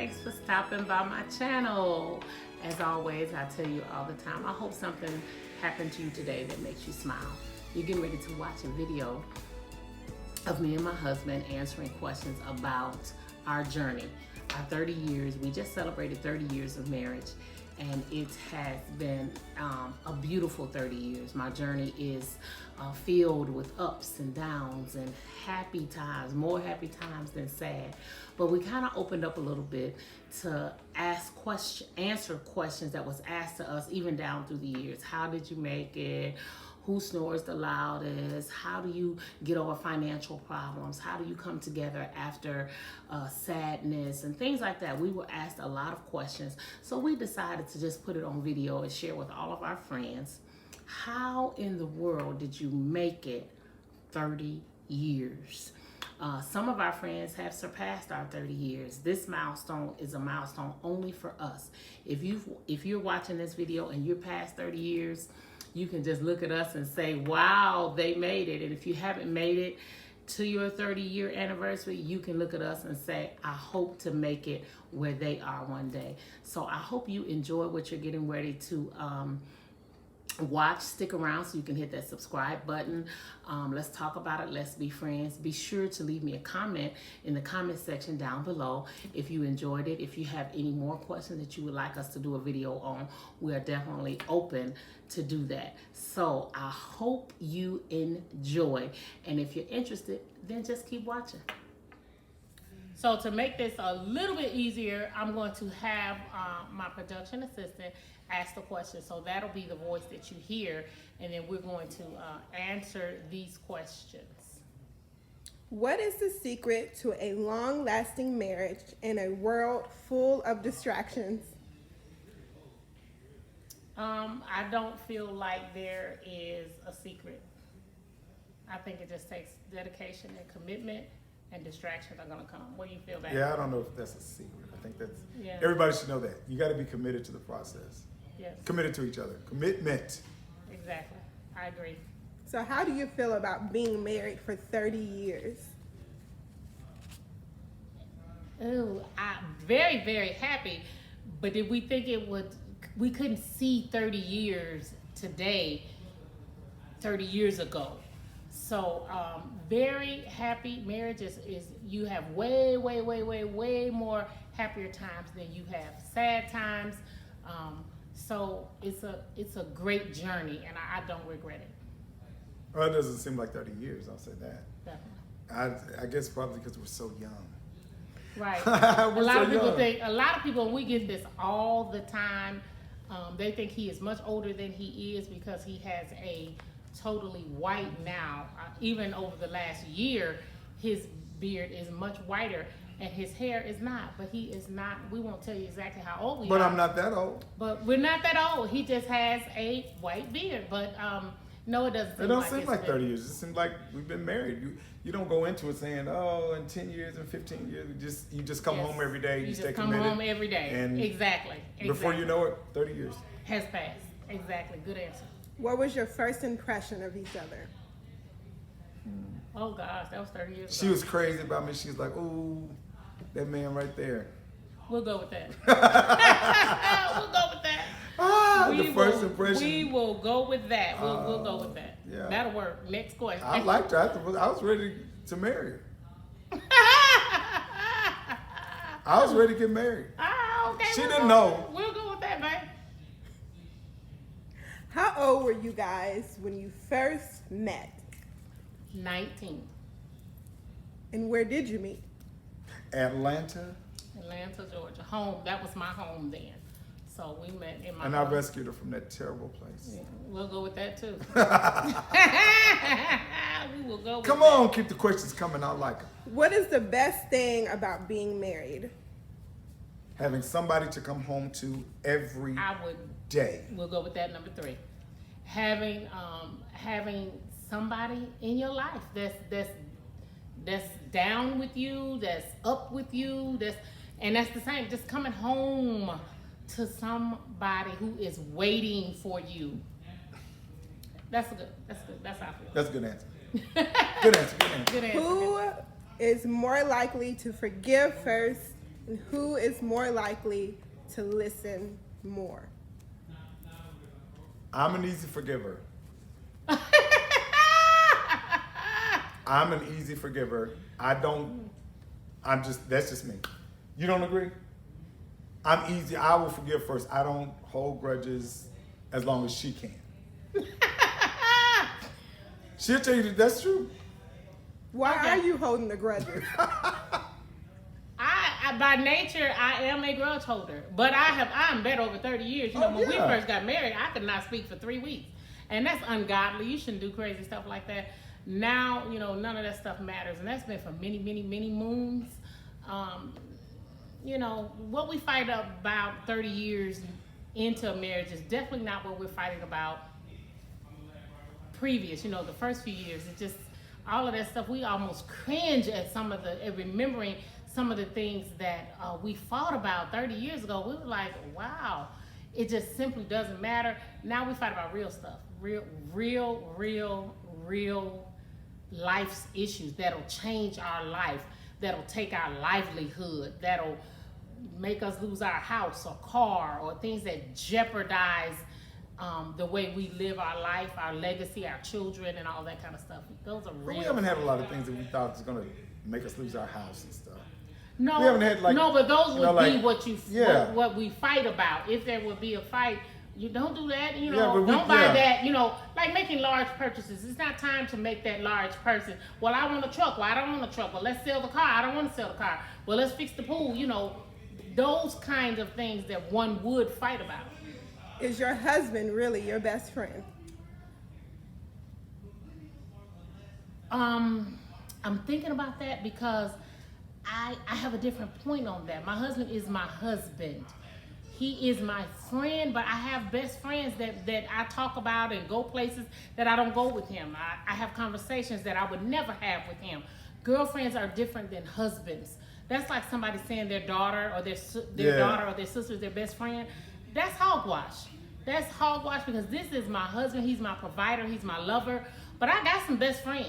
Thanks for stopping by my channel. As always, I tell you all the time, I hope something happened to you today that makes you smile. You're getting ready to watch a video of me and my husband answering questions about our journey, our 30 years. We just celebrated 30 years of marriage, and it has been a beautiful 30 years. My journey is filled with ups and downs and happy times, more happy times than sad. But we kind of opened up a little bit to answer questions that was asked to us even down through the years. How did you make it? Who snores the loudest? How do you get over financial problems? How do you come together after sadness and things like that? We were asked a lot of questions. So we decided to just put it on video and share with all of our friends. How in the world did you make it 30 years? Some of our friends have surpassed our 30 years. This milestone is a milestone only for us. If you're watching this video and you're past 30 years, you can just look at us and say, wow, they made it. And if you haven't made it to your 30-year anniversary, you can look at us and say, I hope to make it where they are one day. So I hope you enjoy what you're getting ready to watch. Stick around so you can hit that subscribe button. Let's talk about it. Let's be friends. Be sure to leave me a comment in the comment section down below if you enjoyed it. If you have any more questions that you would like us to do a video on, we are definitely open to do that. So I hope you enjoy, and if you're interested, then just keep watching. So to make this a little bit easier, I'm going to have my production assistant ask the question. So that'll be the voice that you hear, and then we're going to answer these questions. What is the secret to a long-lasting marriage in a world full of distractions? I don't feel like there is a secret. I think it just takes dedication and commitment, and distractions are gonna come. What do you feel about? Yeah, I don't know if that's a secret. I think that's, Yeah. everybody should know that. You gotta be committed to the process. Yes, Committed to each other. Commitment. exactly. I agree. So how do you feel about being married for 30 years? Ooh, I'm very, very happy. But did we think we couldn't see 30 years today, 30 years ago. So very happy. Marriage is you have way more happier times than you have sad times. So it's a great journey, and I don't regret it. Well, it doesn't seem like 30 years, I'll say that. Definitely. I guess probably because we're so young. Right. We're a lot so of people, and we get this all the time, they think he is much older than he is because he has a totally white now. Even over the last year, his beard is much whiter, and his hair is not. But he is not. We won't tell you exactly how old we are. But I'm not that old. But we're not that old. He just has a white beard. But no, it doesn't. It don't seem like 30 years. It seems like we've been married. You don't go into it saying, oh, in 10 years and 15 years, you just come home every day. You stay just come committed. home every day. And exactly. before you know it, 30 years. Has passed. Exactly. Good answer. What was your first impression of each other? Oh gosh, that was 30 years She ago. was crazy about me. She was like, ooh, that man right there. We'll go with that. We'll go with that. The first impression. We will go with that. We'll go with that. Yeah. That'll work. Next question. I liked her. I was ready to marry her. I was ready to get married. Okay. She we'll didn't go know. with- We'll go with that, man. How old were you guys when you first met? 19. And where did you meet? Atlanta. Atlanta, Georgia. Home. That was my home then. So we met in my And I home. rescued her from that terrible place. Yeah, we'll go with that too. We will go with Come that. on, keep the questions coming. I like them. What is the best thing about being married? Having somebody to come home to every I would. day. We'll go with that, number 3. Having somebody in your life that's down with you, that's up with you, and that's the same. Just coming home to somebody who is waiting for you. That's good. That's how I feel. That's a good answer. Good answer. Good answer. Good answer. Who is more likely to forgive first And who is more likely to listen more? I'm an easy forgiver. I'm an easy forgiver. That's just me. You don't agree? I'm easy. I will forgive first. I don't hold grudges as long as she can. She'll tell you that's true. Why Okay. are you holding the grudges? I by nature I am a grudge holder, but I'm better over 30 years. You know, Oh, when we yeah. first got married, I could not speak for 3 weeks, and that's ungodly. You shouldn't do crazy stuff like that. Now, you know, none of that stuff matters, and that's been for many, many, many moons. You know, what we fight about 30 years into a marriage is definitely not what we're fighting about previous. You know, the first few years, it just all of that stuff. We almost cringe at remembering some of the things that we fought about 30 years ago. We were like, wow, it just simply doesn't matter. Now we fight about real stuff, real life's issues that'll change our life, that'll take our livelihood, that'll make us lose our house or car, or things that jeopardize the way we live our life, our legacy, our children, and all that kind of stuff. Those are But real. we haven't had a lot of things that we thought was going to make us lose our house and stuff. No, We haven't had, like, no, but those you would know, like, be yeah. what we fight about. If there would be a fight, you don't do that. You know, Yeah, but don't buy yeah. that. You know, like making large purchases. It's not time to make that large person. Well, I want a truck. Well, I don't want a truck. Well, let's sell the car. I don't want to sell the car. Well, let's fix the pool. You know, those kinds of things that one would fight about. Is your husband really your best friend? I'm thinking about that because I have a different point on that. My husband is my husband. He is my friend, but I have best friends that I talk about and go places that I don't go with him. I have conversations that I would never have with him. Girlfriends are different than husbands. That's like somebody saying their daughter or their Yeah. daughter or their sister is their best friend. That's hogwash. That's hogwash because this is my husband. He's my provider. He's my lover. But I got some best friends.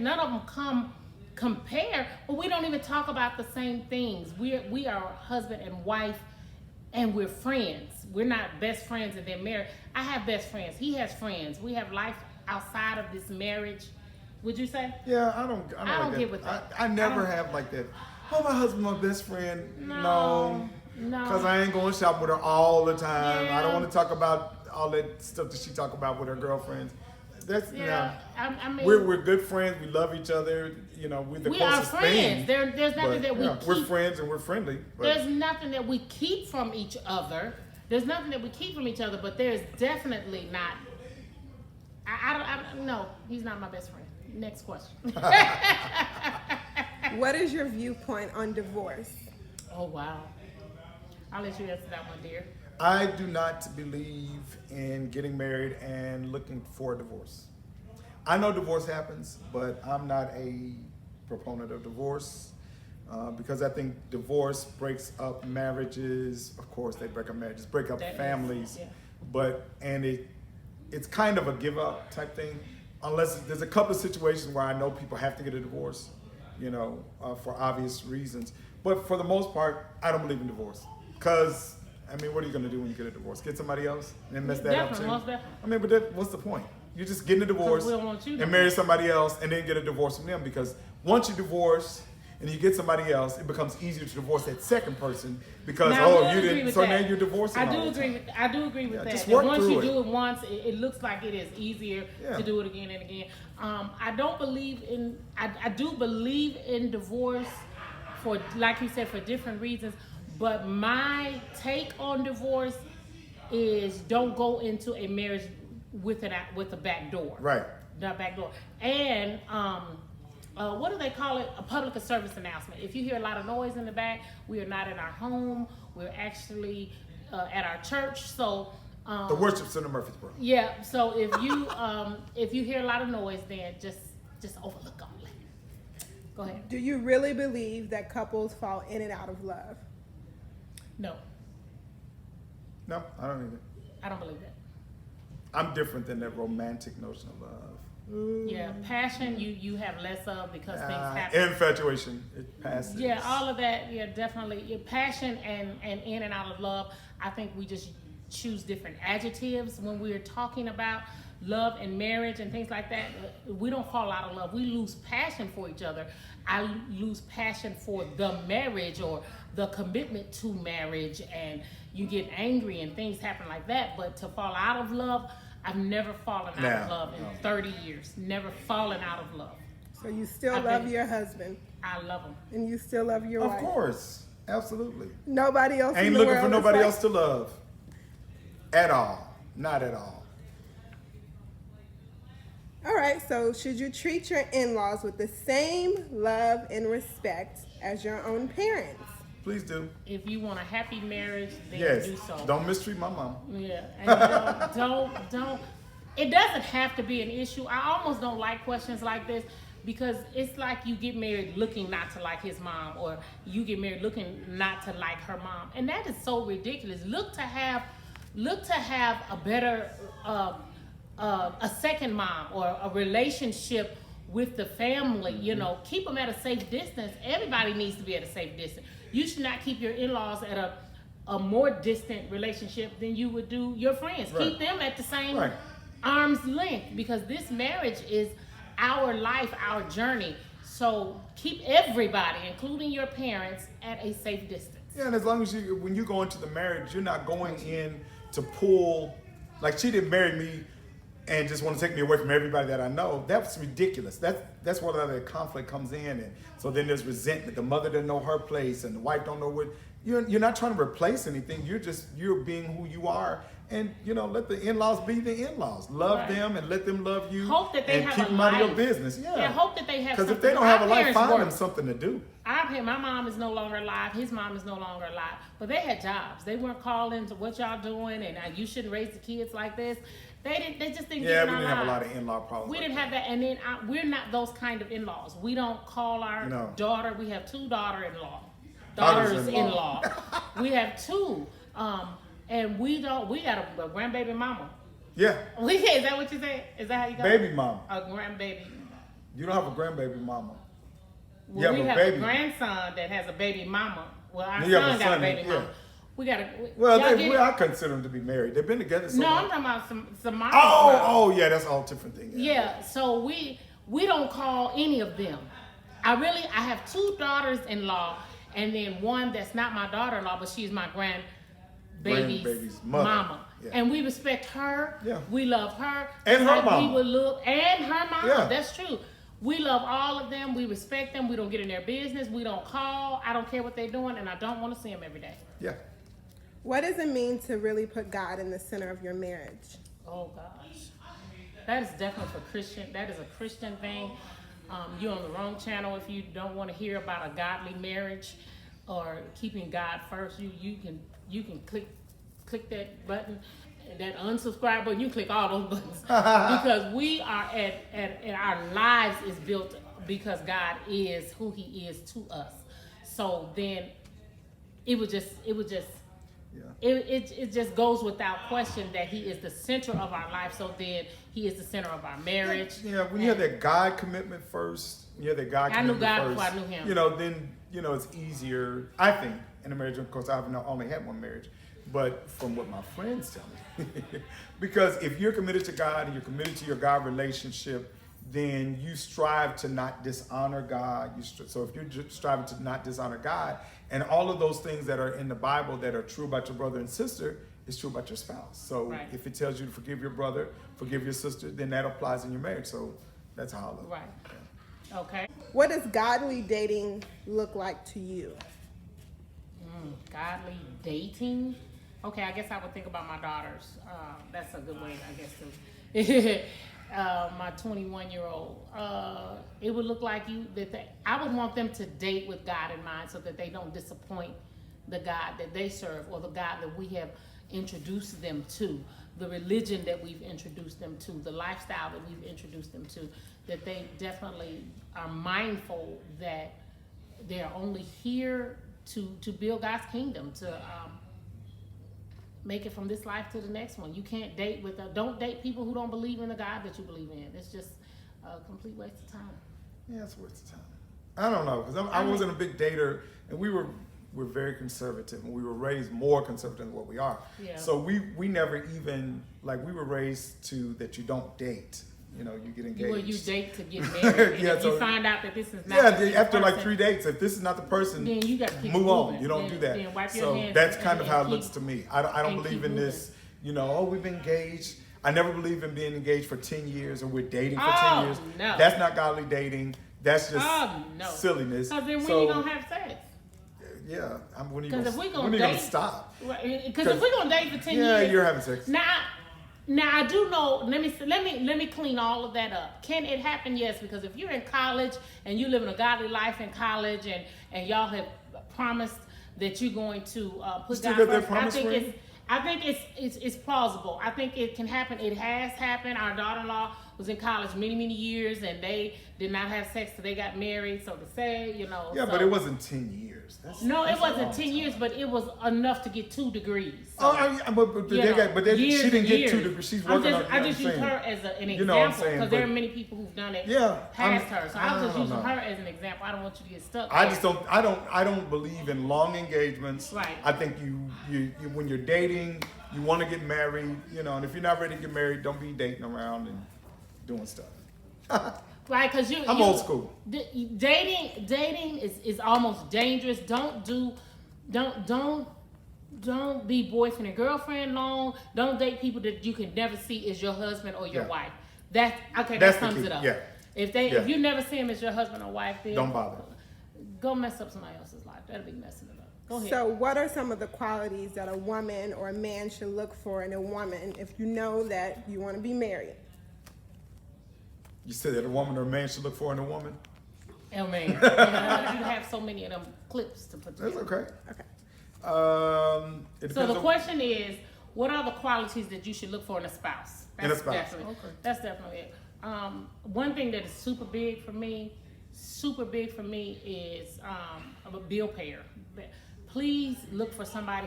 None of them compare, but we don't even talk about the same things. We are husband and wife, and we're friends. We're not best friends and then married. I have best friends. He has friends. We have life outside of this marriage. Would you say? Yeah, I don't like get with that. I never I don't- have like that. Oh, my husband, my best friend. No. Because I ain't going shop with her all the time. I don't Yeah. want to talk about all that stuff that she talk about with her girlfriends. That's Yeah. I mean, we're good friends. We love each other. You know, we're the we are closest friends. thing. There's nothing But, that we yeah, keep. we're friends and we're friendly. But There's nothing that we keep from each other. But there's definitely not. No, he's not my best friend. Next question. What is your viewpoint on divorce? Oh, wow. I'll let you answer that one, dear. I do not believe in getting married and looking for a divorce. I know divorce happens, but I'm not a proponent of divorce because I think divorce breaks up marriages. Of course, they break up marriages, break up That is, families, yeah. It's kind of a give up type thing. Unless there's a couple of situations where I know people have to get a divorce, you know, for obvious reasons. But for the most part, I don't believe in divorce because. I mean, what are you going to do when you get a divorce? Get somebody else and then mess that up Definitely, too? most definitely. I mean, but what's the point? You're just getting a divorce we don't want you to and marry somebody else and then get a divorce from them because once you divorce and you get somebody else, it becomes easier to divorce that second person because, Now, I oh, do you agree didn't, with so that. now you're divorcing all the time. I do agree with that. just That work once through you it. do it once, it looks like it is easier Yeah. to do it again and again. I don't believe in. I do believe in divorce for, like you said, for different reasons. But my take on divorce is don't go into a marriage with a back door. Right. The back door. And what do they call it? A public service announcement. If you hear a lot of noise in the back, we are not in our home. We're actually at our church. So The worship center Murfreesboro. yeah. So if you hear a lot of noise, then just overlook all that. Go ahead. Do you really believe that couples fall in and out of love? No, No, I don't either. I don't believe that. I'm different than that romantic notion of love. Yeah, passion you have less of because things happen. Infatuation, it passes. Yeah, all of that. Yeah, definitely. Yeah, passion and in and out of love. I think we just choose different adjectives when we're talking about love and marriage and things like that. We don't fall out of love. We lose passion for each other. I lose passion for the marriage or the commitment to marriage, and you get angry and things happen like that. But to fall out of love, I've never fallen out of love in 30 years. Never fallen out of love. So you still love your husband, I love him. and you still love your wife. Of course, absolutely. Nobody else in Ain't the looking world for is nobody like- else to love. At all. Not at all. All right, so should you treat your in-laws with the same love and respect as your own parents? Please do. If you want a happy marriage, then Yes. do so. Don't mistreat my mom. Yeah, and don't. It doesn't have to be an issue. I almost don't like questions like this because it's like you get married looking not to like his mom, or you get married looking not to like her mom, and that is so ridiculous. Look to have a better, a second mom or a relationship with the family. You know, keep them at a safe distance. Everybody needs to be at a safe distance. You should not keep your in-laws at a more distant relationship than you would do your friends. Right. Keep them at the same Right. arm's length, because this marriage is our life, our journey. So keep everybody, including your parents, at a safe distance. Yeah, and as long as when you go into the marriage, you're not going in to pull, like she didn't marry me and just want to take me away from everybody that I know. That's ridiculous. That's where the conflict comes in, and so then there's resentment. The mother doesn't know her place, and the wife don't know what. You're not trying to replace anything. You're being who you are, and let the in-laws be the in-laws. Love Right. them and let them love you. Hope that they and have keep a them out of your life. business. Yeah, hope that they have. Because if something. they don't have Our a life, parents find them worked. something to do. My mom is no longer alive. His mom is no longer alive. But they had jobs. They weren't calling to what y'all doing, and you shouldn't raise the kids like this. They just didn't. Yeah, get we in didn't our have a lot lives. of in-law problems. We like didn't that. have that, and then we're not those kind of in-laws. We don't call our No. daughter. We have two daughters-in-law. We have two, and we don't. We got a grandbaby mama. Yeah, Is that what you said? Is that how you got baby mama. a grandbaby? You don't have a grandbaby mama. Well, Yeah, we but have baby. a grandson that has a baby mama. Well, our You have son a got a son, baby yeah. mama. We got a. Well, y'all get it? I consider them to be married. They've been together so No, long. I'm talking about some mama. Oh, yeah, that's all different thing. Yeah, so we don't call any of them. I have two daughters-in-law, and then one that's not my daughter-in-law, but she's my grandbaby's mother. mama. Yeah. And we respect her. Yeah. We love her. And Just her like mama. We would look, and her mama. Yeah. That's true. We love all of them. We respect them. We don't get in their business. We don't call. I don't care what they're doing, and I don't want to see them every day. Yeah. What does it mean to really put God in the center of your marriage? Oh gosh, that is definitely for Christian. That is a Christian thing. You're on the wrong channel if you don't want to hear about a godly marriage or keeping God first. You can click that button, that unsubscribe button. You can click all those buttons because we are at our lives is built because God is who He is to us. So then it would just. Yeah. It just goes without question that He is the center of our life. So then He is the center of our marriage. Yeah, when you have that God commitment first, I knew God before I knew Him. Then it's easier, I think, in a marriage. Of course, I've only had one marriage, but from what my friends tell me, because if you're committed to God and you're committed to your God relationship, then you strive to not dishonor God. So if you're striving to not dishonor God, and all of those things that are in the Bible that are true about your brother and sister is true about your spouse. So Right. if it tells you to forgive your brother, forgive your sister, then that applies in your marriage. So that's how I look. Right. Okay. What does godly dating look like to you? Godly dating. Okay, I guess I would think about my daughters. That's a good way, I guess, to. My 21-year-old. It would look like I would want them to date with God in mind so that they don't disappoint the God that they serve or the God that we have introduced them to, the religion that we've introduced them to, the lifestyle that we've introduced them to, that they definitely are mindful that they're only here to build God's kingdom, to make it from this life to the next one. You can't date don't date people who don't believe in the God that you believe in. It's just, a complete waste of time. Yeah, it's worth the time. I don't know, because I wasn't a big dater, and we're very conservative, and we were raised more conservative than what we are. Yeah. So we never even, like, we were raised to that you don't date. You know, you get engaged. Well, you date to get married. And Yeah, if so- you find out that this is not Yeah, the after like person, 3 dates, if this is not the person, then you got to keep move on. moving. You don't Then- do that. Then wipe your So hands that's and- kind of how it and looks keep- to me. I don't and believe keep in moving. this. You know, oh, we've been engaged. I never believe in being engaged for 10 years or we're dating for 10 Oh, years. no. That's not godly dating. That's just Oh, no. silliness. Because then when So, you going to have sex? yeah, when are you 'Cause gonna, if we when gonna are you gonna date- stop? Because if we're going to date for 10 Yeah, years. you're having sex. Now I do know. Let me clean all of that up. Can it happen? Yes, because if you're in college and you live in a godly life in college, and y'all have promised that you're going to put still God got that first, promise ring? I think it's plausible. I think it can happen. It has happened. Our daughter-in-law was in college many years, and they did not have sex till they got married. So to say, you know. Yeah, so- but it wasn't 10 years. No, That's it a wasn't long 10 time. years, but it was enough to get 2 degrees. So, But you they know, got, but they, she years didn't and get years. 2 degrees. She's I'm working just, on. I just you know use what I'm her saying? as an You know what I'm example saying, because there but- are many people who've done it Yeah, past her. So I was just don't using know. her as an example. I don't want you to get stuck. I there. just don't. I don't believe in long engagements. Right. I think you when you're dating, you want to get married. You know, and if you're not ready to get married, don't be dating around and doing stuff. Right, because I'm old school. Dating is almost dangerous. Don't be boyfriend and girlfriend long. Don't date people that you can never see as your husband or your Yeah. wife. That That's the sums key, it up. yeah. If Yeah. you never see him as your husband or wife, then Don't bother. Go mess up somebody else's life. That'll be messing it up. Go ahead. So, what are some of the qualities that a woman or a man should look for in a woman if you know that you want to be married? You said that a woman or a man should look for in a woman. Oh man, you have so many of them clips to put That's together. okay. Okay. It So depends the on- question is, what are the qualities that you should look for in a spouse? In a spouse, Definitely, okay. That's definitely it. One thing that is super big for me is a bill payer. Please look for somebody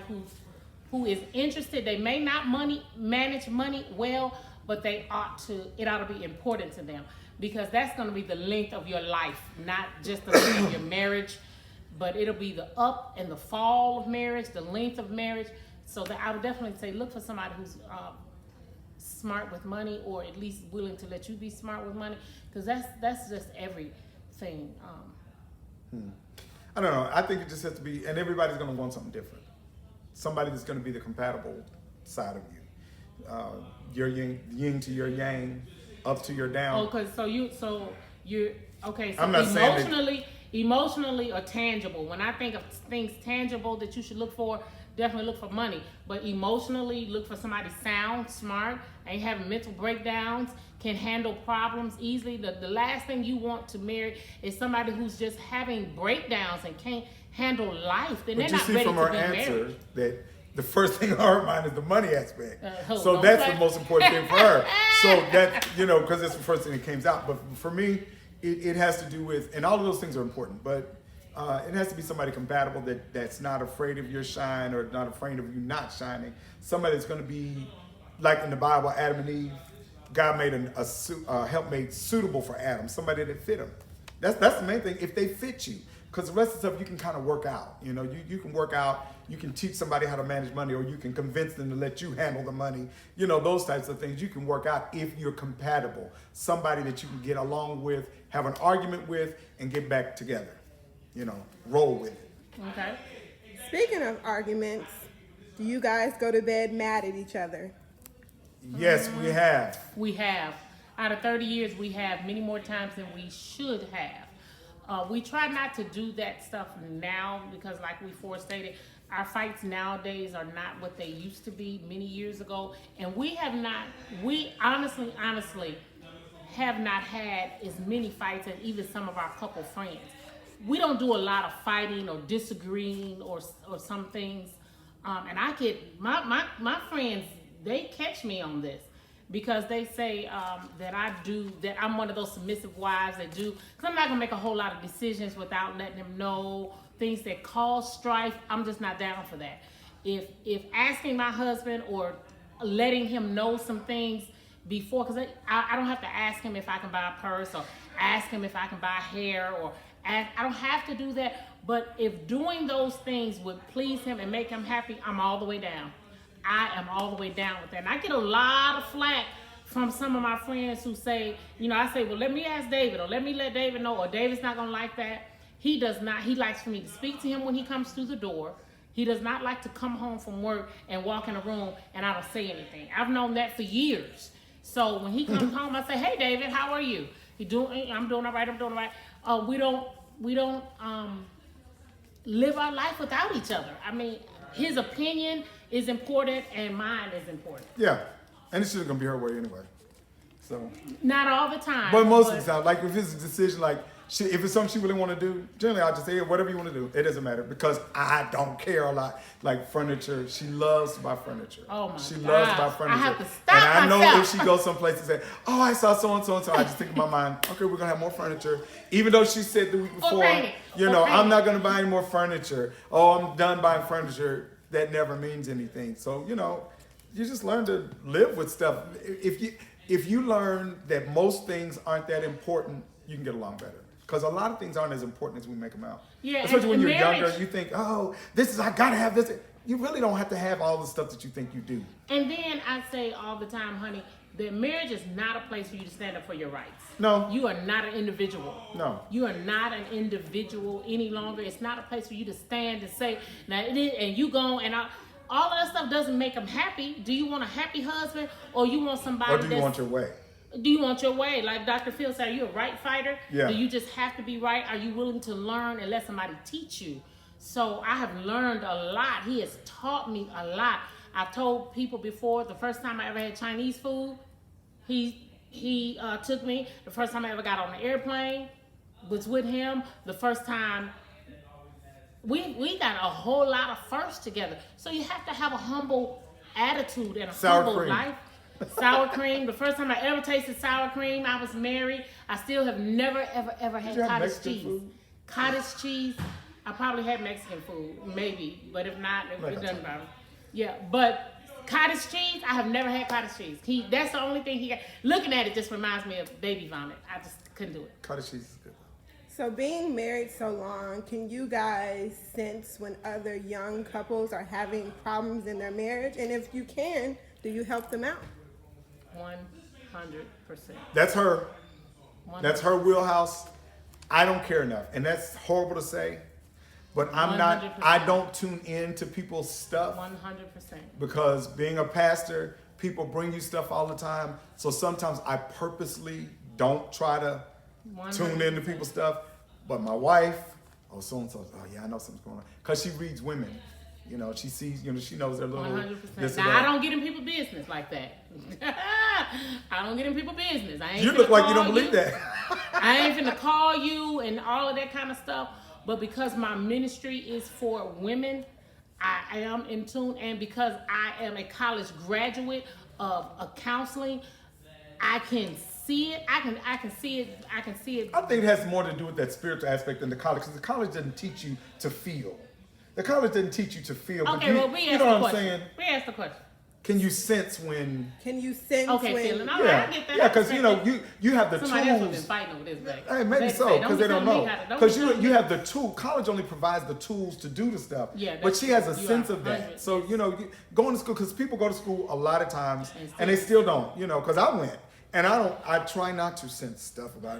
who is interested. They may not manage money well, but it ought to be important to them, because that's going to be the length of your life, not just the length of your marriage, but it'll be the up and the fall of marriage, the length of marriage. So that I would definitely say look for somebody who's smart with money, or at least willing to let you be smart with money, because that's just everything. I don't know. I think it just has to be, and everybody's going to want something different. Somebody that's going to be the compatible side of you. Your yin to your yang, up to your down. Okay, so you're okay. So I'm not saying that- emotionally or tangible. When I think of things tangible that you should look for, definitely look for money. But emotionally, look for somebody sound, smart, ain't having mental breakdowns, can handle problems easily. The last thing you want to marry is somebody who's just having breakdowns and can't handle life. Then But they're you not see ready from to her be answer married. that the first thing on her mind is the money aspect. So don't that's say- the most important thing for her. So that, because it's the first thing that came out. But for me, it has to do with, and all of those things are important, but it has to be somebody compatible that's not afraid of your shine or not afraid of you not shining. Somebody that's going to be, like in the Bible, Adam and Eve, God made a helpmate suitable for Adam, somebody that fit him. That's the main thing, if they fit you. Because the rest of the stuff you can kind of work out. You can work out, you can teach somebody how to manage money, or you can convince them to let you handle the money. Those types of things you can work out if you're compatible. Somebody that you can get along with, have an argument with, and get back together. Roll with it. Okay. Speaking of arguments, do you guys go to bed mad at each other? Yes, we have. We have. Out of 30 years, we have many more times than we should have. We try not to do that stuff now because, like we stated, our fights nowadays are not what they used to be many years ago. And we honestly have not had as many fights as even some of our couple friends. We don't do a lot of fighting or disagreeing or some things. And I get, my friends, they catch me on this because they say that I'm one of those submissive wives that do, because I'm not going to make a whole lot of decisions without letting them know things that cause strife. I'm just not down for that. If asking my husband or letting him know some things before, because I don't have to ask him if I can buy a purse or ask him if I can buy hair or ask, I don't have to do that. But if doing those things would please him and make him happy, I'm all the way down. I am all the way down with that. And I get a lot of flack from some of my friends who say, you know, I say, well, let me ask David, or let me let David know, or David's not going to like that. He does not. He likes for me to speak to him when he comes through the door. He does not like to come home from work and walk in a room and I don't say anything. I've known that for years. So when he comes home, I say, hey, David, how are you? I'm doing all right. I'm doing all right. We don't live our life without each other. I mean, his opinion is important and mine is important. Yeah, and it's just gonna be her way anyway. So not all the time, but most of the time, like if it's a decision, like if it's something she really want to do, generally I'll just say, hey, whatever you want to do, it doesn't matter because I don't care a lot. Like furniture, she loves to buy furniture. Oh my she God. loves to buy furniture. I have to stop and I know myself. if she goes someplace and say, oh, I saw so and so and so, I just think in my mind, okay, we're gonna have more furniture. Even though she said the week before, I'm not gonna buy any more furniture. Oh, I'm done buying furniture. That never means anything. So you just learn to live with stuff. If you learn that most things aren't that important, you can get along better. Because a lot of things aren't as important as we make them out. Yeah, especially when you're marriage, younger, you think, oh, I gotta have this. You really don't have to have all the stuff that you think you do. And then I say all the time, honey, that marriage is not a place for you to stand up for your rights. No. You are not an individual. No. You are not an individual any longer. It's not a place for you to stand and say, now it is, and you go and all of that stuff doesn't make them happy. Do you want a happy husband or you want somebody Or do you want your way? Do you want your way? Like Dr. Phil said, are you a right fighter? Yeah. Do you just have to be right? Are you willing to learn and let somebody teach you? So I have learned a lot. He has taught me a lot. I've told people before, the first time I ever had Chinese food, he took me. The first time I ever got on an airplane was with him. The first time we got a whole lot of firsts together. So you have to have a humble attitude and a humble life. Sour cream. The first time I ever tasted sour cream, I was married. I still have never, ever had cottage cheese. Food? Cottage cheese. I probably had Mexican food, maybe, but if not, it doesn't matter. Yeah, but cottage cheese, I have never had cottage cheese. That's the only thing he got. Looking at it just reminds me of baby vomit. I just couldn't do it. Cottage cheese is good. So being married so long, can you guys sense when other young couples are having problems in their marriage? And if you can, do you help them out? 100%. That's her. 100%. That's her wheelhouse. I don't care enough. And that's horrible to say. But I'm 100%. Not, I don't tune in to people's stuff. 100%. Because being a pastor, people bring you stuff all the time. So sometimes I purposely don't try to 100%. Tune into people's stuff. But my wife, so-and-so, oh yeah, I know something's going on. Because she reads women. She sees, she knows their little... 100%. Now, I don't get in people's business like that. I don't get in people's business. You look like you don't believe that. I ain't finna call you and all of that kind of stuff. But because my ministry is for women, I am in tune. And because I am a college graduate of counseling, I can see it. I can see it. I can see it. I think it has more to do with that spiritual aspect than the college. Because the college doesn't teach you to feel. The college doesn't teach you to feel. Okay, well, we asked the question. We asked the question. Can you sense when? Can you sense when? Feeling. All right, I get that. Yeah, because you have the Somebody tools. Else has been fighting over this back. Hey, maybe so, because they don't know. Because you have the tool. College only provides the tools to do the stuff. Yeah, but she has a sense of that. So going to school, because people go to school a lot of times and they still don't. Because I went and I try not to sense stuff about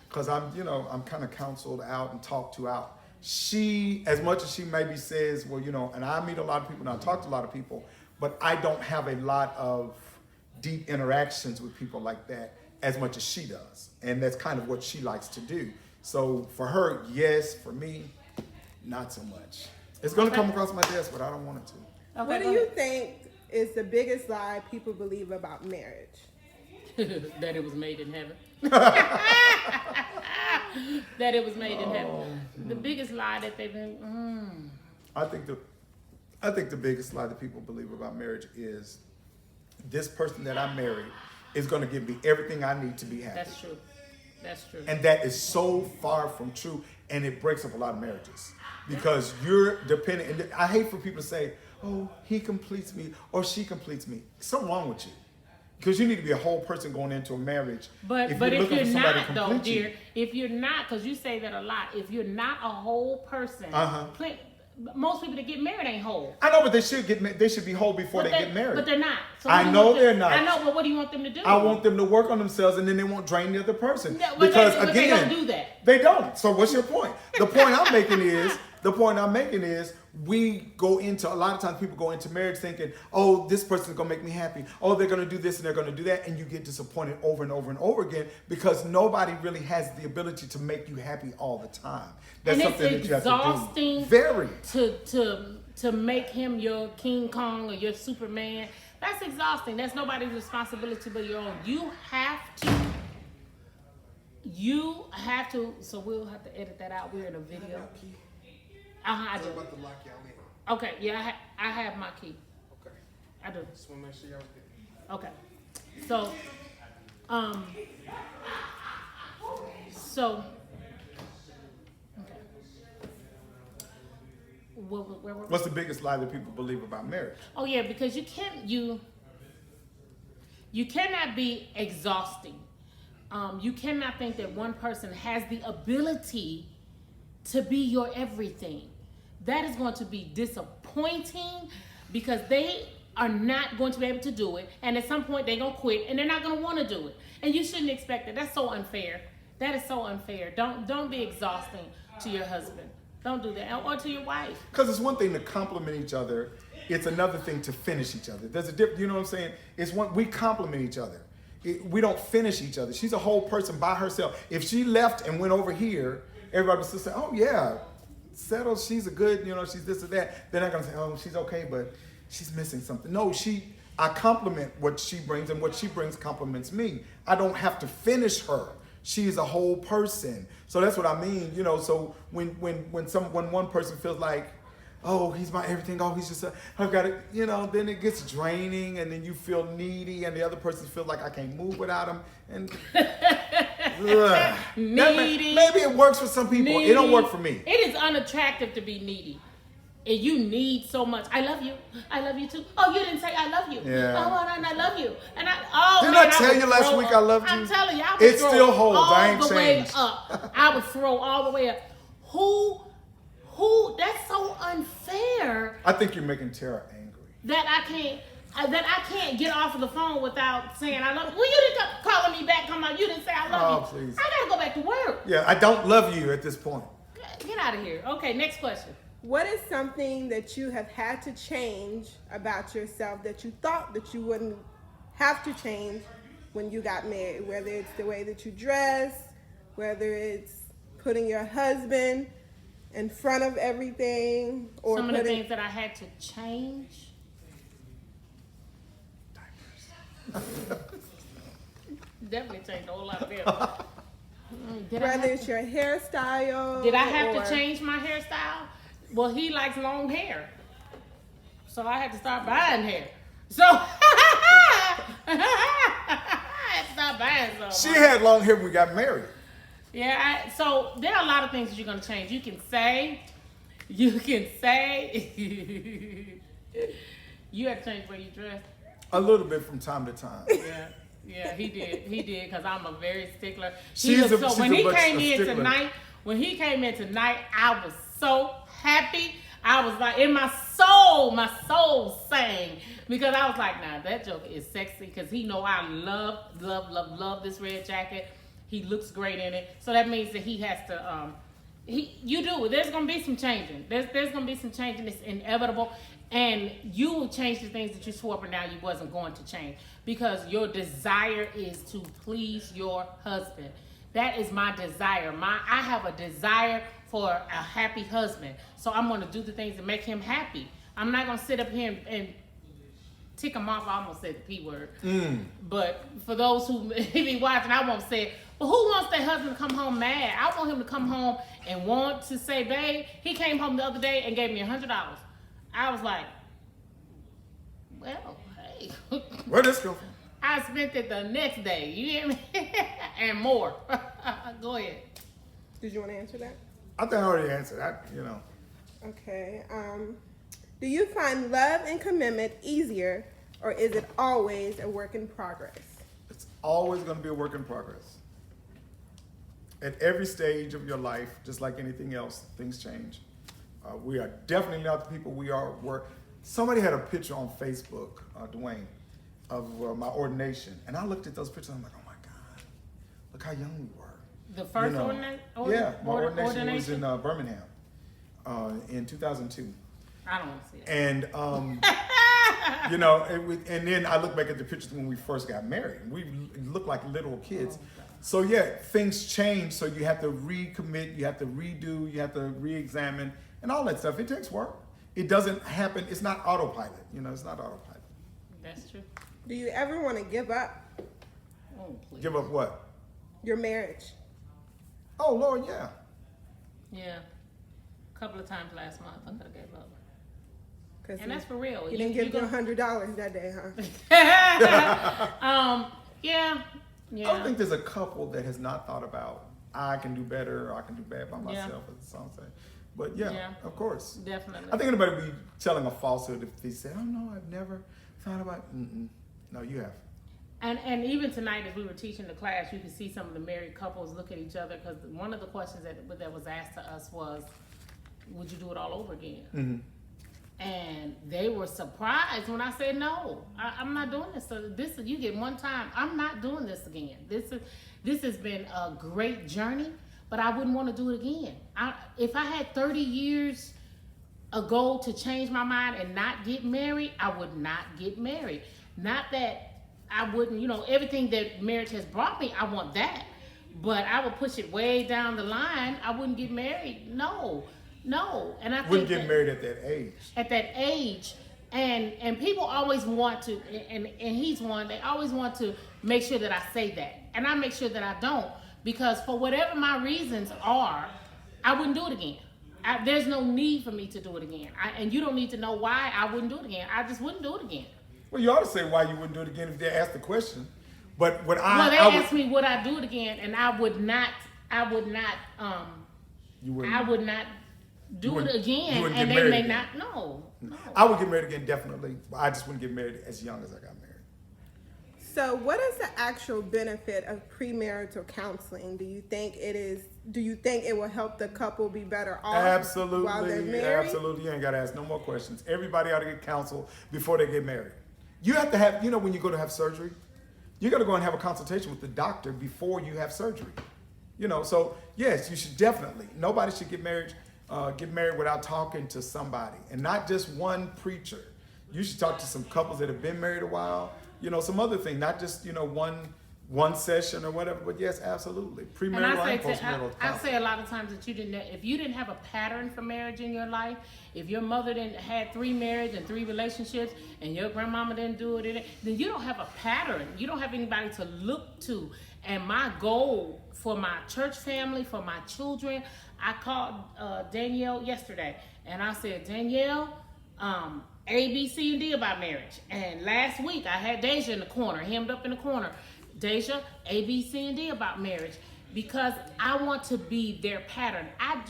because I'm kind of counseled out and talked to out. She, as much as she maybe says, well, and I meet a lot of people and I talk to a lot of people, but I don't have a lot of deep interactions with people like that as much as she does. And that's kind of what she likes to do. So for her, yes. For me, not so much. It's going to come across my desk, but I don't want it to. Okay, what do you think is the biggest lie people believe about marriage? That it was made in heaven. That it was made in heaven. The biggest lie that they've been. I think the biggest lie that people believe about marriage is this person that I married is going to give me everything I need to be happy. That's true. That's true. And that is so far from true, and it breaks up a lot of marriages because you're dependent. And I hate for people to say, "Oh, he completes me or she completes me." Something wrong with you. because you need to be a whole person going into a marriage. But if looking you're for somebody not to though, complete you. dear, if you're not, because you say that a lot, if you're not a whole person, most people that get married ain't whole. I know, but they should be whole before they get married. But they're not. So I know they're not. I know, but what do you want them to do? I want them to work on themselves, and then they won't drain the other person. No, but they don't do that. They don't. So what's your point? The point I'm making is we go into, a lot of times people go into marriage thinking, oh, this person's gonna make me happy. Oh, they're gonna do this and they're gonna do that, and you get disappointed over and over and over again because nobody really has the ability to make you happy all the time. That's and something it's that you have to do. exhausting. Very. To make him your King Kong or your Superman. That's exhausting. That's nobody's responsibility but your own. You have to. So we'll have to edit that out. We're in a video. I do. About to lock y'all in. Okay, yeah, I have my key. Okay. I do. Just want to make sure y'all get it. Okay. So, okay. Where What's the biggest lie that people believe about marriage? Oh yeah, because you cannot be exhausting. You cannot think that one person has the ability to be your everything. That is going to be disappointing because they are not going to be able to do it. And at some point they're going to quit and they're not going to want to do it. And you shouldn't expect it. That's so unfair. That is so unfair. Don't be exhausting to your husband. Don't do that. Or to your wife. Because it's one thing to compliment each other. It's another thing to finish each other. There's a difference, you know what I'm saying? We compliment each other. We don't finish each other. She's a whole person by herself. If she left and went over here, everybody would still say, oh yeah, settle, she's a good, she's this or that. They're not gonna say, oh, she's okay, but she's missing something. No, I compliment what she brings, and what she brings compliments me. I don't have to finish her. She's a whole person. So that's what I mean, so when one person feels like, oh, he's my everything, oh, he's just, I've got it, then it gets draining, and then you feel needy, and the other person feels like I can't move without him, and needy. Maybe it works for some people. Needy. It don't work for me. It is unattractive to be needy. And you need so much. I love you. I love you too. Oh, you didn't say I love you. Yeah. Oh, and I love you. And Didn't I tell you last week I loved you? I'm telling you, I would it throw still holds. all I ain't the changed. way up. I would throw all the way up. Who? That's so unfair. I think you're making Tara angry. That I can't get off of the phone without saying I love you. Well, you didn't come calling me back. Come on, you didn't say I love you. Please. I gotta go back to work. Yeah, I don't love you at this point. Get out of here. Okay, next question. What is something that you have had to change about yourself that you thought that you wouldn't have to change when you got married? Whether it's the way that you dress, whether it's putting your husband in front of everything, or some of the things that I had to change. Definitely changed a whole lot of them. Whether it's your hairstyle. Did I have to change my hairstyle? Well, he likes long hair, so I had to start buying hair. So I had to start buying some. She had long hair when we got married. Yeah, so there are a lot of things that you're gonna change. You can say, you have to change where you dress. A little bit from time to time. Yeah, he did, because I'm a very stickler. When he came in tonight, I was so happy. I was like, in my soul sang, because I was like, nah, that joke is sexy, because he know I love this red jacket. He looks great in it. So that means that he has to, there's going to be some changing. There's going to be some changing. It's inevitable. And you will change the things that you swore up and down you wasn't going to change, because your desire is to please your husband. That is my desire. I have a desire for a happy husband. So I'm going to do the things that make him happy. I'm not going to sit up here and tick him off. I almost said the P word. But for those who may be watching, I won't say it. But who wants their husband to come home mad? I want him to come home and want to say, babe, he came home the other day and gave me $100. I was like, well, hey. Where'd this go from? I spent it the next day. You hear me? And more. Go ahead. Did you want to answer that? I think I already answered that, Okay. Do you find love and commitment easier or is it always a work in progress? It's always going to be a work in progress. At every stage of your life, just like anything else, things change. We are definitely not the people we were. Somebody had a picture on Facebook, Dwayne, of my ordination. And I looked at those pictures and I'm like, oh my God, look how young we were. The first Yeah, my ordination was in Birmingham in 2002. I don't want to see it. And, and then I look back at the pictures when we first got married. We looked like little kids. So yeah, things change. So you have to recommit, you have to redo, you have to re-examine, and all that stuff. It takes work. It doesn't happen. It's not autopilot. It's not autopilot. That's true. Do you ever want to give up Oh, please. Give up what? your marriage? Oh Lord, yeah. Yeah. A couple of times last month I could have gave up. Because And that's for real. you didn't give you $100 that day, huh? Yeah. I don't think there's a couple that has not thought about I can do better or I can do bad by myself, as the song says. But yeah, of course. Definitely. I think anybody would be telling a falsehood if they say, "Oh no, I've never thought about." No, you have. And even tonight, as we were teaching the class, you could see some of the married couples look at each other, because one of the questions that was asked to us was, "Would you do it all over again?" Mm-hmm. And they were surprised when I said, "No, I'm not doing this. So this you get one time. I'm not doing this again. This has been a great journey, but I wouldn't want to do it again. If I had 30 years ago to change my mind and not get married, I would not get married. Not that I wouldn't, everything that marriage has brought me, I want that. But I would push it way down the line. I wouldn't get married. No. And I think Wouldn't get married at that age. At that age. And people always want to, and he's one, they always want to make sure that I say that. And I make sure that I don't. Because for whatever my reasons are, I wouldn't do it again. There's no need for me to do it again. And you don't need to know why I wouldn't do it again. I just wouldn't do it again. Well, you ought to say why you wouldn't do it again if they asked the question. But they asked me would I do it again, and I would not do it again, and they may not. No. I would get married again, definitely. But I just wouldn't get married as young as I got married. So what is the actual benefit of premarital counseling? Do you think it will help the couple be better off Absolutely. while they're married? Absolutely. You ain't got to ask no more questions. Everybody ought to get counsel before they get married. You have to have, when you go to have surgery, you got to go and have a consultation with the doctor before you have surgery. So yes, you should definitely. Nobody should get married without talking to somebody, and not just one preacher. You should talk to some couples that have been married a while. Some other thing, not just one session or whatever. But yes, absolutely. Premarital and postmarital. I say a lot of times that if you didn't have a pattern for marriage in your life, if your mother had 3 marriages and 3 relationships, and your grandmama didn't do it, then you don't have a pattern. You don't have anybody to look to. And my goal for my church family, for my children, I called Danielle yesterday, and I said, Danielle, A, B, C, and D about marriage. And last week I had Deja in the corner, hemmed up in the corner. Deja, A, B, C, and D about marriage, because I want to be their pattern. I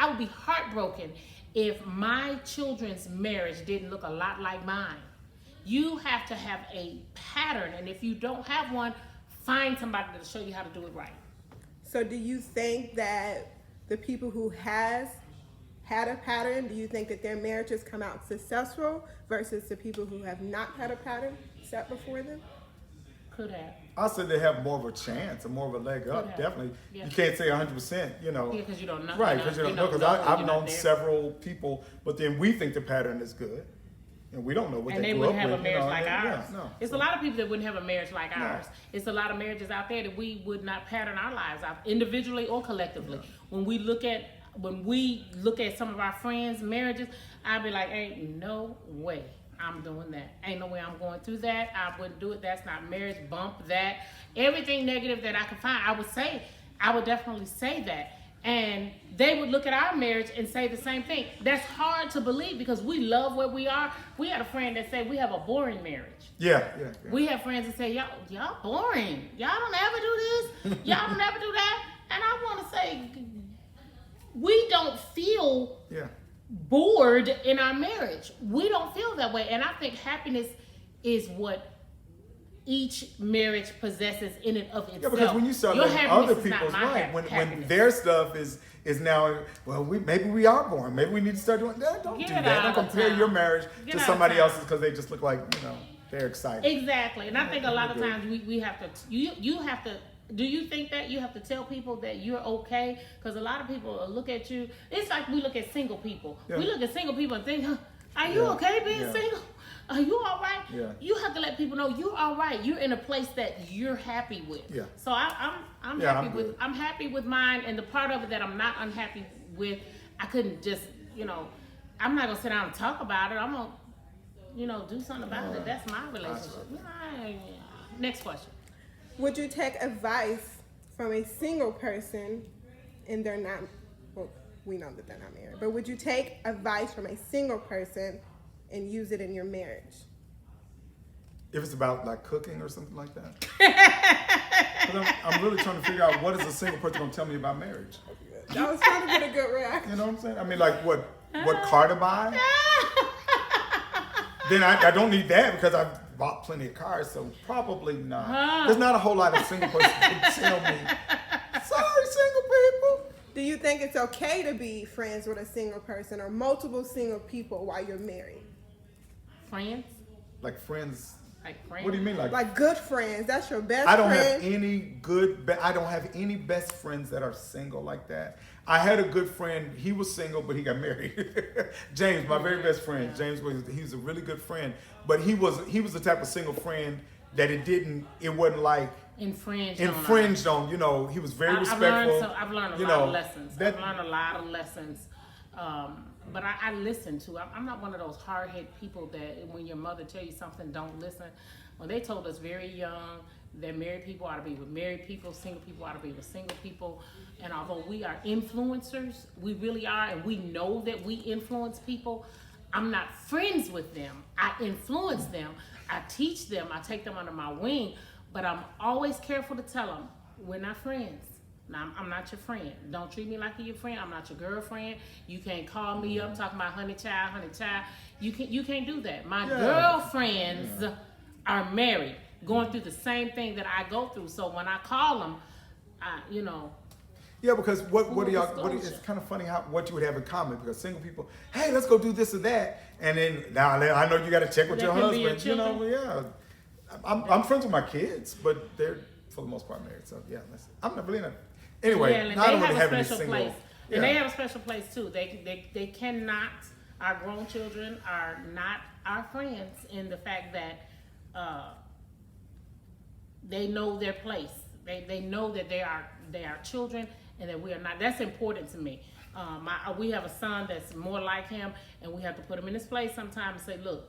would be heartbroken if my children's marriage didn't look a lot like mine. You have to have a pattern, and if you don't have one, find somebody to show you how to do it right. So do you think that the people who had a pattern, do you think that their marriages come out successful versus the people who have not had a pattern set before them? Could have. I said they have more of a chance and more of a leg up, definitely. Yeah. You can't say 100%, Yeah, because you don't know. Right, because you don't know. Because I've known several people, but then we think the pattern is good. And we don't know what they grew up with. And they wouldn't have a marriage like ours. Yeah, no. It's a lot of people that wouldn't have a marriage like ours. It's a lot of marriages out there that we would not pattern our lives out, individually or collectively. Yeah. When we look at some of our friends' marriages, I'd be like, ain't no way I'm doing that. Ain't no way I'm going through that. I wouldn't do it. That's not marriage. Bump that. Everything negative that I could find, I would definitely say that. And they would look at our marriage and say the same thing. That's hard to believe because we love where we are. We had a friend that said we have a boring marriage. Yeah. We have friends that say, y'all boring. Y'all don't ever do this. Y'all don't ever do that. And I want to say, we don't feel bored in our marriage. We don't feel that way. And I think happiness is what each marriage possesses in and of itself. Yeah, because when you start Your letting happiness other is not people's my right, when happiness. their stuff is now, well, maybe we are born. Maybe we need to start doing that. Don't Get do out that. of Don't compare town. your marriage Get to out of somebody town. else's because they just look like, they're excited. Exactly, and I think a lot of times we have to. You have to. Do you think that you have to tell people that you're okay? Because a lot of people will look at you. It's like we look at single people. Yeah. We look at single people and think, "Are you Yeah. okay being Yeah. single? Are you all right?" Yeah. You have to let people know you're all right. You're in a place that you're happy with. Yeah. So I'm Yeah, happy I'm with good. I'm happy with mine, and the part of it that I'm not unhappy with, I couldn't just I'm not gonna sit down and talk about it. I'm gonna do something about it. That's my relationship. Next question. Would you take advice from a single person and they're not, well, we know that they're not married, but would you take advice from a single person and use it in your marriage? If it's about like cooking or something like that. But I'm really trying to figure out what is a single person going to tell me about marriage. I was trying to get a good reaction. You know what I'm saying? I mean, like what car to buy? Then I don't need that because I've bought plenty of cars, so probably not. There's not a whole lot of single person can tell me. Sorry, single people. Do you think it's okay to be friends with a single person or multiple single people while you're married? Friends? Like friends. Like friends? What do you mean, Like good friends, that's your best I don't friend. have any good. I don't have any best friends that are single like that. I had a good friend. He was single, but he got married. James, my very best friend. James he was a really good friend, but he was the type of single friend that it wasn't like infringed on. He was very respectful. I've learned a lot of lessons. I've learned a lot of lessons. But I listen to. I'm not one of those hard-headed people that when your mother tell you something, don't listen. When they told us very young that married people ought to be with married people, single people ought to be with single people. And although we are influencers, we really are, and we know that we influence people, I'm not friends with them. I influence them. I teach them. I take them under my wing. But I'm always careful to tell them, we're not friends. Now, I'm not your friend. Don't treat me like you're your friend. I'm not your girlfriend. You can't call me up talking about honey child. You can't do that. My girlfriends are married, going through the same thing that I go through. So when I call them, Yeah, because what do y'all? disclosure. It's kind of funny what you would have in common because single people, hey, let's go do this or that, and then now I know you got to check with They your can be your husband. children. I'm friends with my kids, but they're for the most part married. So yeah, I'm not really not. Anyway, and I they don't have really a have any special single. place. And they have a special place too. They cannot. Our grown children are not our friends in the fact that they know their place. They know that they are children and that we are not. That's important to me. We have a son that's more like him, and we have to put him in his place sometimes and say, look,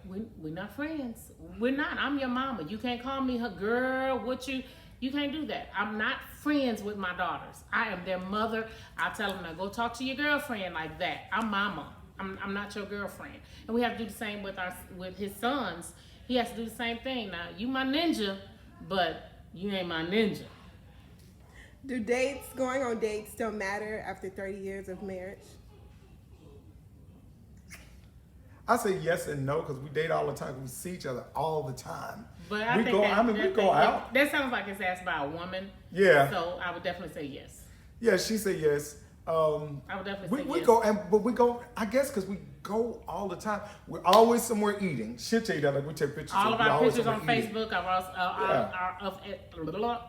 we're not friends. We're not. I'm your mama. You can't call me her girl. You can't do that. I'm not friends with my daughters. I am their mother. I tell them, now go talk to your girlfriend like that. I'm mama. I'm not your girlfriend. And we have to do the same with his sons. He has to do the same thing. Now, you my ninja, but you ain't my ninja. Do going on dates still matter after 30 years of marriage? I say yes and no because we date all the time. We see each other all the time. But I we think we go out. That sounds like it's asked by a woman. Yeah. So I would definitely say yes. Yeah, she said yes. I would definitely say We yes. but we go. I guess because we go all the time. We're always somewhere eating. She'll tell you that. Like we take pictures. All of we're our always pictures on somewhere eating. Facebook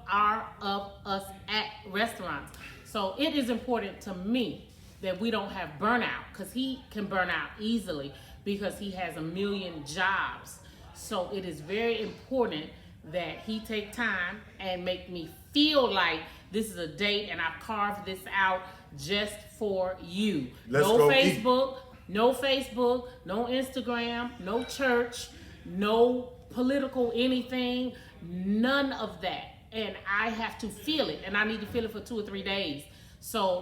are of us at restaurants. So it is important to me that we don't have burnout because he can burn out easily because he has a million jobs. So it is very important that he take time and make me feel like this is a date and I've carved this out just for you. Let's no go Facebook, no Facebook, no Instagram, no church, no political anything, none of that. And I have to feel it, and I need to feel it for 2 or 3 days. So,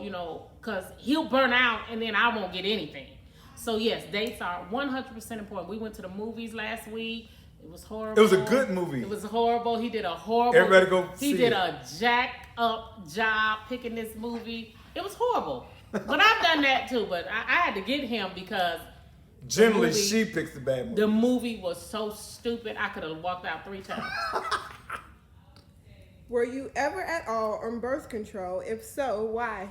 because he'll burn out and then I won't get anything. So yes, dates are 100% important. We went to the movies last week. It was horrible. It was a good movie. It was horrible. He did a horrible. Everybody go see He did it. a jacked up job picking this movie. It was horrible. But I've done that too. But I had to get him because Generally, movie- she picks the bad movie. The movie was so stupid, I could have walked out 3 times. Were you ever at all on birth control? If so, why?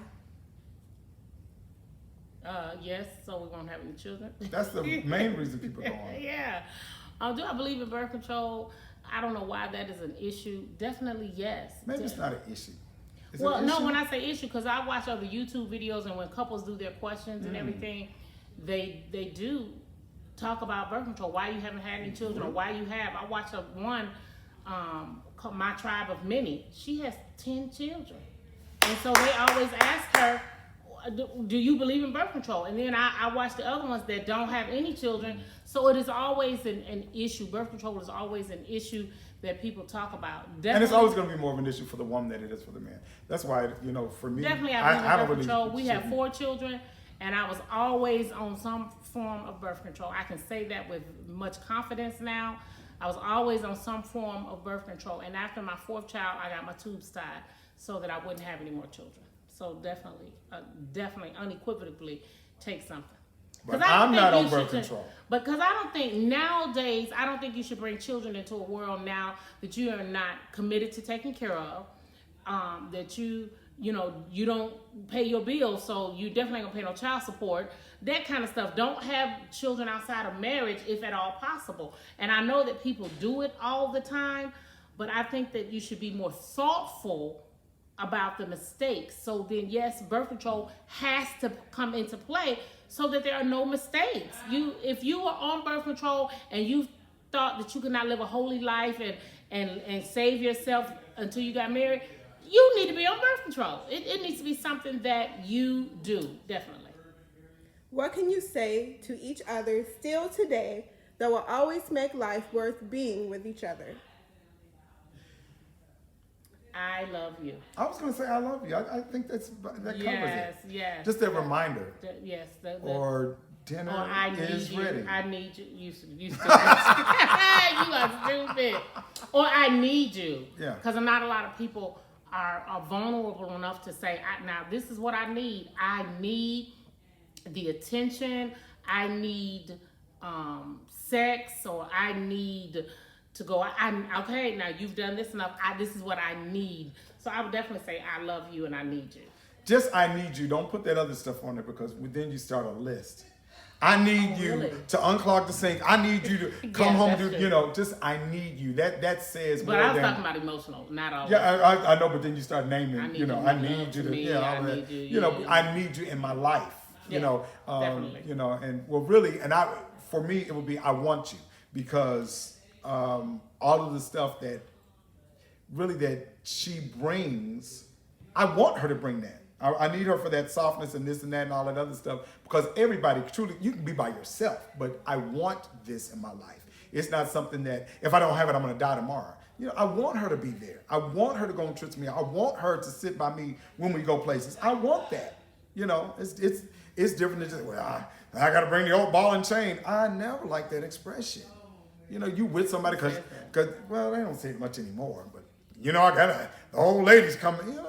Yes, so we won't have any children. That's the main reason people go on. Yeah. Do I believe in birth control? I don't know why that is an issue. Definitely yes. Maybe it's not an issue. Is it Well, an no, issue? when I say issue, because I watch other YouTube videos and when couples do their questions and everything, they do talk about birth control. Why you haven't had any children or why you have. I watched one called My Tribe of Many. She has 10 children. And so they always ask her, do you believe in birth control? And then I watch the other ones that don't have any children. So it is always an issue. Birth control is always an issue that people talk about. And it's Definitely- always going to be more of an issue for the woman than it is for the man. That's why, for me, Definitely, I believe in birth don't control. We have shouldn't- 4 children, and I was always on some form of birth control. I can say that with much confidence now. I was always on some form of birth control, and after my 4th child, I got my tubes tied so that I wouldn't have any more children. So definitely, unequivocally, take something. 'Cause But I don't I'm think not you on should birth ta- control. But because I don't think nowadays, I don't think you should bring children into a world now that you are not committed to taking care of, that you don't pay your bills, so you definitely ain't gonna pay no child support, that kind of stuff. Don't have children outside of marriage if at all possible. And I know that people do it all the time, but I think that you should be more thoughtful about the mistakes. So then, yes, birth control has to come into play so that there are no mistakes. If you are on birth control and you thought that you could not live a holy life and save yourself until you got married, you need to be on birth control. It needs to be something that you do, definitely. What can you say to each other still today that will always make life worth being with each other? I love you. I was going to say I love you. I think that covers Yes, it. yes. Just a reminder. Yes. Or dinner Or I need is you. ready. I need you. You stupid. You are stupid. Or I need you. Yeah. Because not a lot of people are vulnerable enough to say, now this is what I need. I need the attention. I need sex, or I need to go. Okay, now you've done this enough. This is what I need. So I would definitely say I love you and I need you. Just I need you. Don't put that other stuff on there because then you start a list. I need you really? to unclog the sink. I need you to come Yeah, home. that's true. Just I need you. That says But more I was than. talking about emotional, not always. Yeah, I know, but then you start naming. I need you to I be need love you to. me, Yeah, I all that. need you, yeah. I need you in my life. Yeah, definitely. And well, really, for me, it would be I want you because all of the stuff that she brings, I want her to bring that. I need her for that softness and this and that and all that other stuff because everybody, truly, you can be by yourself, but I want this in my life. It's not something that if I don't have it, I'm going to die tomorrow. I want her to be there. I want her to go on trips with me. I want her to sit by me when we go places. I want that. It's different than just, well, I got to bring the old ball and chain. I never like that expression. You with somebody because, well, they don't say it much anymore, but, the old ladies coming,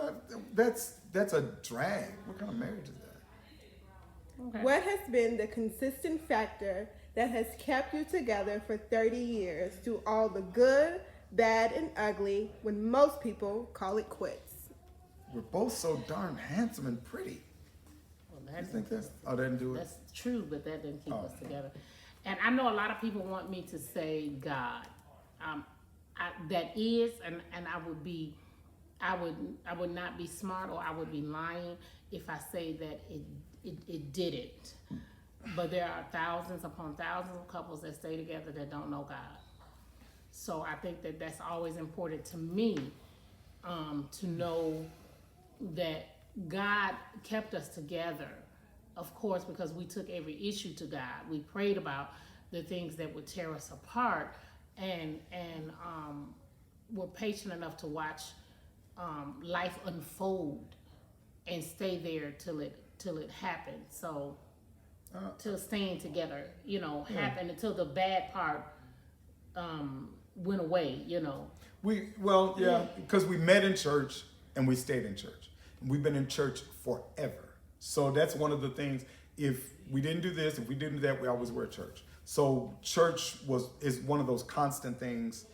that's a drag. What kind of marriage is that? Okay. What has been the consistent factor that has kept you together for 30 years through all the good, bad, and ugly when most people call it quits? We're both so darn handsome and pretty. Well, You think that's? Oh, they didn't do it? That's true, but that didn't keep us together. And I know a lot of people want me to say God. That is, and I would not be smart, or I would be lying if I say that it didn't. But there are thousands upon thousands of couples that stay together that don't know God. So I think that that's always important to me, to know that God kept us together, of course, because we took every issue to God. We prayed about the things that would tear us apart, and were patient enough to watch life unfold and stay there till it happened. So till staying together, happened until the bad part went away. Because we met in church and we stayed in church. We've been in church forever. So that's one of the things. if we didn't do this, if we didn't do that, we always were at church. So church is one of those constant things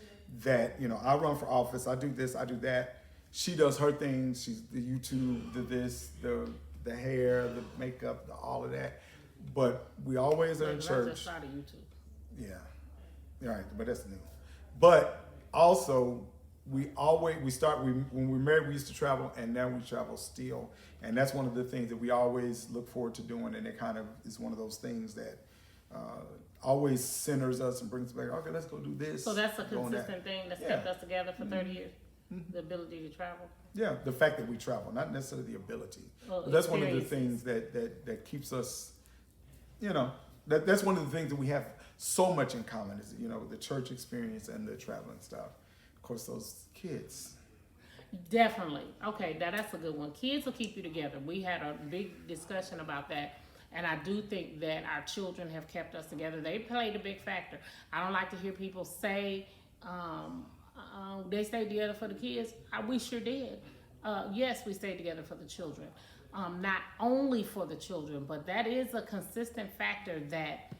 that, you know, I run for office, I do this, I do that. She does her things. She's the YouTube, the this, the hair, the makeup, all of that. But we always are in I church. just started YouTube. Yeah, right, but that's new. But also, when we were married, we used to travel, and now we travel still. And that's one of the things that we always look forward to doing, and it kind of is one of those things that always centers us and brings us back. Okay, let's go do this. So that's a go on that. consistent thing that's Yeah. kept us together for 30 years. The ability to travel. Yeah, the fact that we travel, not necessarily the ability. Well, But that's one of the experiences. things that keeps us, you know, that's one of the things that we have so much in common is, you know, the church experience and the traveling stuff. Of course, those kids. Definitely. Okay, that's a good one. Kids will keep you together. We had a big discussion about that. And I do think that our children have kept us together. They played a big factor. I don't like to hear people say they stayed together for the kids. We sure did. Yes, we stayed together for the children. Not only for the children, but that is a consistent factor that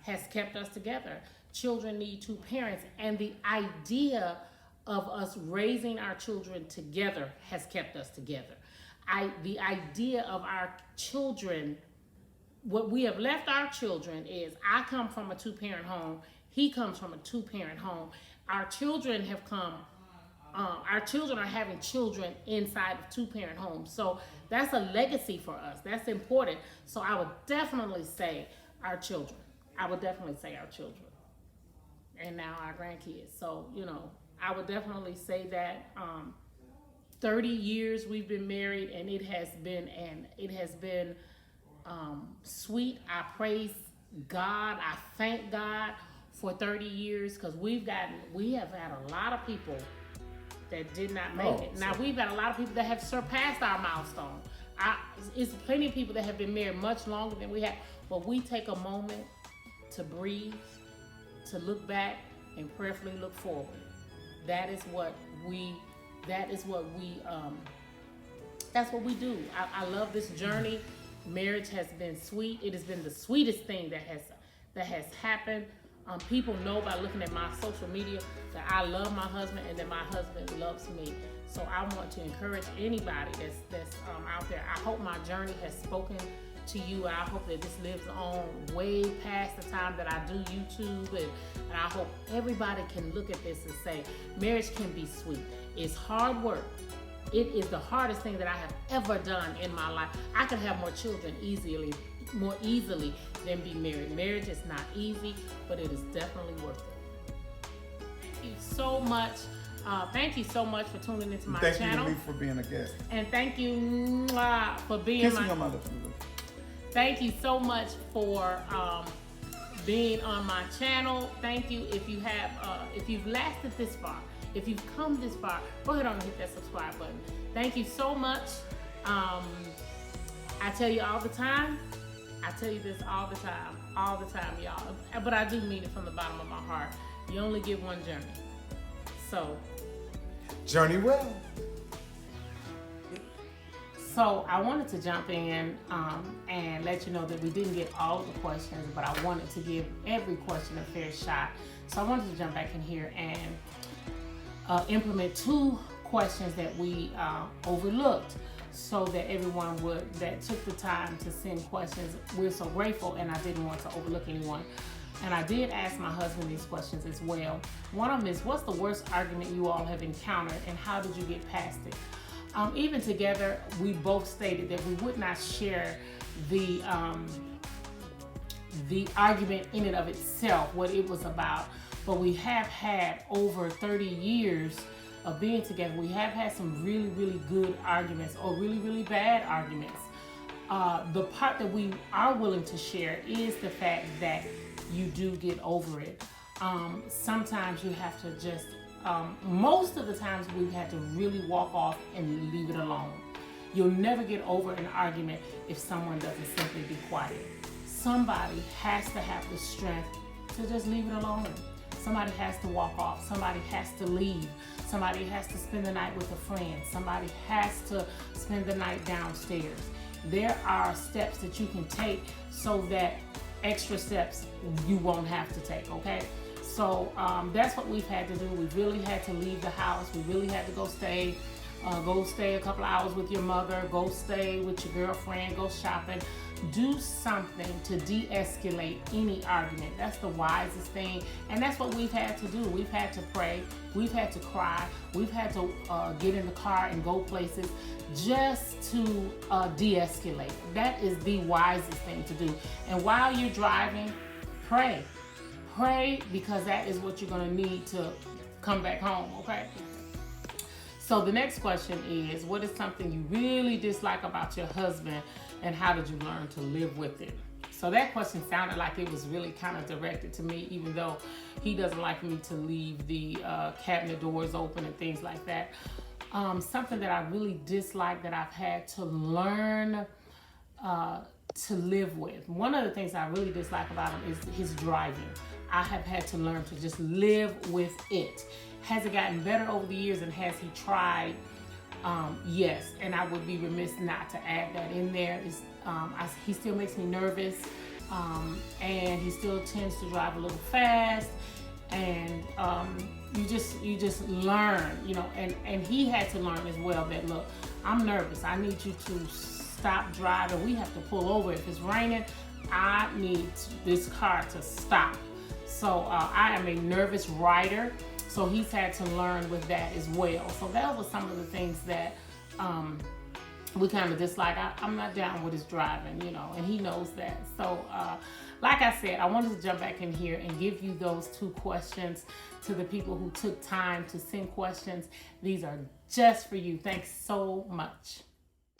has kept us together. Children need two parents, and the idea of us raising our children together has kept us together. The idea of our children, what we have left our children is, I come from a two-parent home, he comes from a two-parent home. Our children have come, our children are having children inside of two-parent homes. So that's a legacy for us. That's important. So I would definitely say our children. I would definitely say our children. And now our grandkids. So, you know, I would definitely say that 30 years we've been married, and it has been sweet. I praise God. I thank God for 30 years, because we have had a lot of people that did not make it. Now we've had a lot of people that have surpassed our milestone. It's plenty of people that have been married much longer than we have, but we take a moment to breathe, to look back, and prayerfully look forward. That's what we do. I love this journey. Marriage has been sweet. It has been the sweetest thing that has happened. People know by looking at my social media that I love my husband and that my husband loves me. So I want to encourage anybody that's out there. I hope my journey has spoken to you. I hope that this lives on way past the time that I do YouTube, and I hope everybody can look at this and say, marriage can be sweet. It's hard work. It is the hardest thing that I have ever done in my life. I could have more children more easily than be married. Marriage is not easy, but it is definitely worth it. Thank you so much. Thank you so much for tuning into my channel. Thank you for being a guest. And thank you for being Kiss me on my lips. Thank you so much for being on my channel. Thank you. If you've lasted this far, if you've come this far, go ahead and hit that subscribe button. Thank you so much. I tell you all the time. I tell you this all the time, y'all. But I do mean it from the bottom of my heart. You only get one journey. So, Journey well. So I wanted to jump in and let you know that we didn't get all of the questions, but I wanted to give every question a fair shot. So I wanted to jump back in here and implement 2 questions that we overlooked, so that everyone that took the time to send questions. We're so grateful, and I didn't want to overlook anyone. And I did ask my husband these questions as well. One of them is, what's the worst argument you all have encountered, and how did you get past it? Even together, we both stated that we would not share the argument in and of itself, what it was about. But we have had over 30 years of being together. We have had some really, really good arguments, or really, really bad arguments. The part that we are willing to share is the fact that you do get over it. Sometimes you have to just, most of the times we've had to really walk off and leave it alone. You'll never get over an argument if someone doesn't simply be quiet. Somebody has to have the strength to just leave it alone. Somebody has to walk off. Somebody has to leave. Somebody has to spend the night with a friend. Somebody has to spend the night downstairs. there are steps that you can take so that extra steps you won't have to take, okay? So that's what we've had to do. We really had to leave the house. We really had to go stay a couple of hours with your mother, go stay with your girlfriend, go shopping. Do something to de-escalate any argument. That's the wisest thing. And that's what we've had to do. We've had to pray. We've had to cry. We've had to get in the car and go places just to de-escalate. That is the wisest thing to do. And while you're driving, pray. Pray, because that is what you're going to need to come back home, okay? So the next question is, what is something you really dislike about your husband, and how did you learn to live with it? So that question sounded like it was really kind of directed to me, even though he doesn't like me to leave the cabinet doors open and things like that. Something that I really dislike that I've had to learn to live with. One of the things I really dislike about him is his driving. I have had to learn to just live with it. Has it gotten better over the years, and has he tried? Yes, and I would be remiss not to add that in there. He still makes me nervous, and he still tends to drive a little fast, and you just learn, you know, and he had to learn as well that, look, I'm nervous. I need you to stop driving. We have to pull over. If it's raining, I need this car to stop. So I am a nervous rider. So he's had to learn with that as well. So that was some of the things that we kind of dislike. I'm not down with his driving, you know, and he knows that. So like I said, I wanted to jump back in here and give you those 2 questions to the people who took time to send questions. These are just for you. Thanks so much.